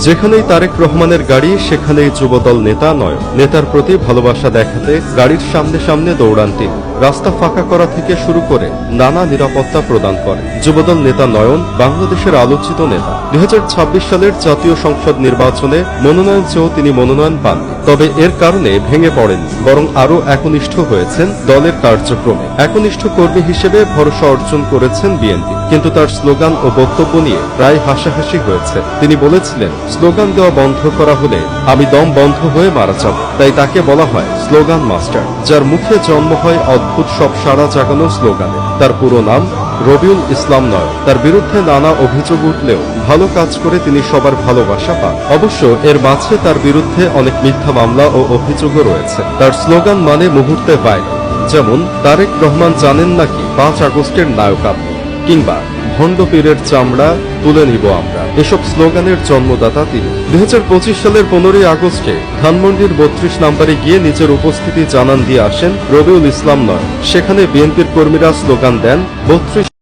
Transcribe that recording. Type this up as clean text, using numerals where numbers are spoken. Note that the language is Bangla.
যেখানেই তারেক রহমানের গাড়ি সেখানেই যুবদল নেতা নয়ন। নেতার প্রতি ভালোবাসা দেখাতে গাড়ির সামনে সামনে দৌড়ান তিনি। রাস্তা ফাঁকা করা থেকে শুরু করে নানা নিরাপত্তা প্রদান করেন। যুবদল নেতা নয়ন বাংলাদেশের আলোচিত নেতা। 2026 সালের জাতীয় সংসদ নির্বাচনে মনোনয়ন চেয়েও তিনি মনোনয়ন পান, তবে এর কারণে ভেঙে পড়েননি, বরং আরও একনিষ্ঠ হয়েছেন দলের কার্যক্রমে। একনিষ্ঠ কর্মী হিসেবে ভরসা অর্জন করেছেন বিএনপি। কিন্তু তার স্লোগান ও বক্তব্য নিয়ে প্রায় হাসাহাসি হয়েছে। তিনি বলেছিলেন, স্লোগান দেওয়া বন্ধ করা হলে আমি দম বন্ধ হয়ে মারা যাব। তাই তাকে বলা হয় স্লোগান মাস্টার, যার মুখে জন্ম হয় অদ্ভুত সব সাড়া জাগানো স্লোগানে। তার পুরো নাম রবিউল ইসলাম নয়ন। তার বিরুদ্ধে নানা অভিযোগ উঠলেও ভালো কাজ করে তিনি সবার ভালোবাসা পান। অবশ্য এর মাঝে তার বিরুদ্ধে অনেক মিথ্যা মামলা ও অভিযোগও রয়েছে। তার স্লোগান মানে মুহূর্তে ভাইরাল, যেমন তারেক রহমান জানেন নাকি 5 আগস্টের নায়ক আপনি, কিংবা ভণ্ড পীরের চামড়া তুলে নিব আমরা। এসব স্লোগানের জন্মদাতা তিনি। 2025 সালের 15 আগস্টে ধানমন্ডির 32 নম্বরে গিয়ে নিজের উপস্থিতি জানান দিয়ে আসেন রবিউল ইসলাম নয়ন। সেখানে বিএনপির কর্মীরা স্লোগান দেন 32